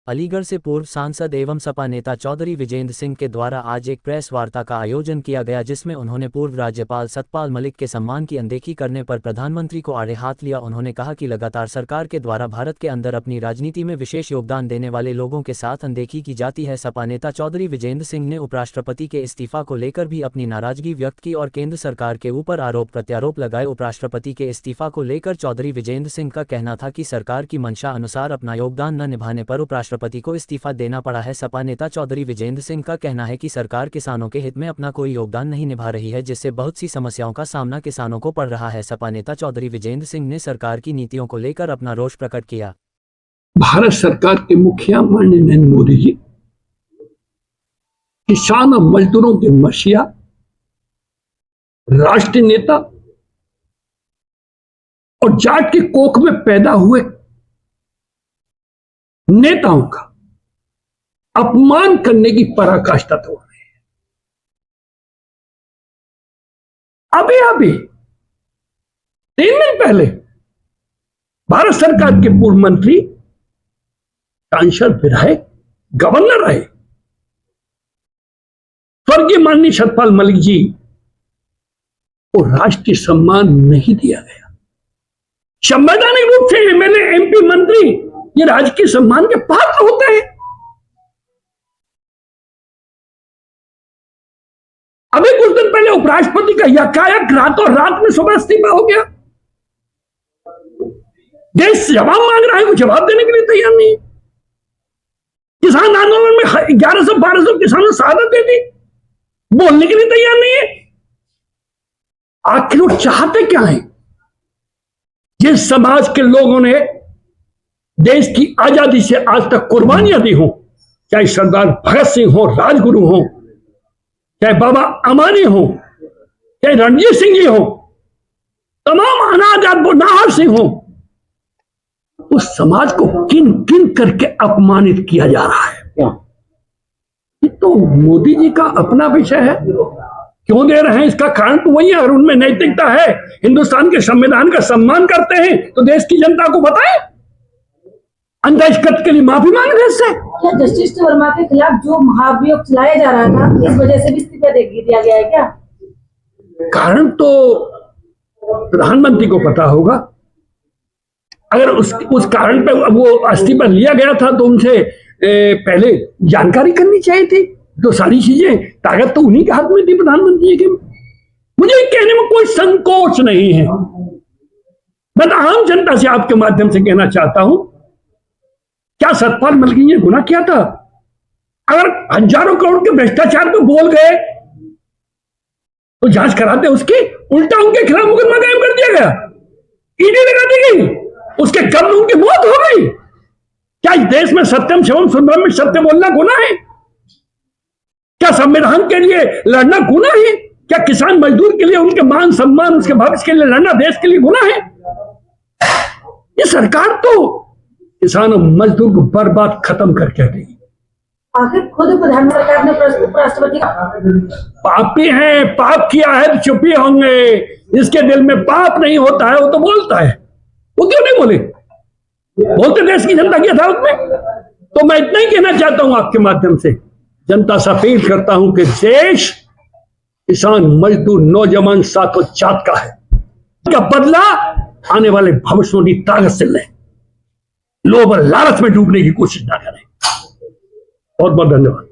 अलीगढ़ से पूर्व सांसद एवं सपा नेता चौधरी विजेंद्र सिंह के द्वारा आज एक प्रेस वार्ता का आयोजन किया गया, जिसमें उन्होंने पूर्व राज्यपाल सतपाल मलिक के सम्मान की अनदेखी करने पर प्रधानमंत्री को आड़े हाथ लिया। उन्होंने कहा कि लगातार सरकार के द्वारा भारत के अंदर अपनी राजनीति में विशेष योगदान देने वाले लोगों के साथ अनदेखी की जाती है। सपा नेता चौधरी विजेंद्र सिंह ने उपराष्ट्रपति के इस्तीफा को लेकर भी अपनी नाराजगी व्यक्त की और केंद्र सरकार के ऊपर आरोप प्रत्यारोप लगाए। उपराष्ट्रपति के इस्तीफा को लेकर चौधरी विजेंद्र सिंह का कहना था कि सरकार की मंशा अनुसार अपना योगदान न निभाने पर उपराष्ट्रपति को इस्तीफा देना पड़ा है। सपा नेता चौधरी विजेंद्र सिंह का कहना है कि सरकार किसानों के हित में अपना कोई योगदान नहीं निभा रही है, जिससे बहुत सी समस्याओं का सामना किसानों को पड़ रहा है। सपा नेता चौधरी विजेंद्र सिंह ने सरकार की नीतियों को लेकर अपना रोष प्रकट किया। भारत सरकार के मुखिया माननीय नरेंद्र मोदी जी किसान और मजदूरों के मसीहा, राष्ट्रीय नेता और जाट की कोख में पैदा हुए नेताओं का अपमान करने की पराकाष्ठा हो रही है। अभी 3 दिन पहले भारत सरकार के पूर्व मंत्री, सांसद, विधायक, गवर्नर रहे स्वर्गीय माननीय सतपाल मलिक जी को राष्ट्रीय सम्मान नहीं दिया गया। संवैधानिक रूप से एमएलए, एमपी, मंत्री ये राजकीय सम्मान के पात्र होते हैं। अभी कुछ दिन पहले उपराष्ट्रपति का यकायक रातों रात में सुबह इस्तीफा हो गया। देश जवाब मांग रहा है, वो जवाब देने के लिए तैयार नहीं है। किसान आंदोलन में 1100-1200 किसानों शहादत दे दी, बोलने के लिए तैयार नहीं है। आखिर वो चाहते क्या है? जिस समाज के लोगों ने देश की आजादी से आज तक कुर्बानियां दी हो, चाहे सरदार भगत सिंह हो, राजगुरु हो, चाहे बाबा अमानी हो, चाहे रणजीत सिंह जी हो, तमाम अनाजात नाहर सिंह हो, उस समाज को किन किन करके अपमानित किया जा रहा है। ये तो मोदी जी का अपना विषय है। क्यों दे रहे हैं इसका कारण तो वही है। अगर उनमें नैतिकता है, हिंदुस्तान के संविधान का सम्मान करते हैं, तो देश की जनता को बताएं। अंदाजकत के लिए माफी मांग रहे हैं। क्या जस्टिस वर्मा के खिलाफ जो महाभियोग चलाया जा रहा था, इस वजह से भी इस्तीफा दिया गया है क्या? कारण तो प्रधानमंत्री को पता होगा। अगर उस कारण पे वो इस्तीफा लिया गया था तो उनसे पहले जानकारी करनी चाहिए थी। तो सारी चीजें, ताकत तो उन्हीं के हाथ में थी, प्रधानमंत्री की। मुझे कहने में कोई संकोच नहीं है। मैं तो आम जनता से आपके माध्यम से कहना चाहता हूं, क्या सतपाल मलिक ने गुनाह किया था? अगर हजारों करोड़ के भ्रष्टाचार पे बोल गए तो जांच कराते उसकी, उल्टा उनके खिलाफ मुकदमा कायम कर दिया गया, ईडी लगा दी गई, उसके कब्ल उनकी मौत हो गई। क्या इस देश में सत्यम शिवम सुंदरम में सत्य बोलना गुनाह है? क्या संविधान के लिए लड़ना गुनाह है? क्या किसान मजदूर के लिए, उनके मान सम्मान, उसके भविष्य के लिए लड़ना देश के लिए गुनाह है? ये सरकार तो किसान और मजदूर को बर्बाद खत्म करके गई। आखिर खुद प्रधानमंत्री ने उपराष्ट्रपति पापी है, पाप किया है तो चुप ही होंगे। जिसके दिल में पाप नहीं होता है वो तो बोलता है। वो क्यों नहीं बोले? बोलते देश की जनता की अदालत में। तो मैं इतना ही कहना चाहता हूं आपके माध्यम से, जनता से अपील करता हूं कि देश किसान, मजदूर, नौजवान सातों जात का है। इसका बदला आने वाले भविष्य की ताकत से लें। लोभ और लालच में डूबने की कोशिश ना करें। बहुत बहुत धन्यवाद।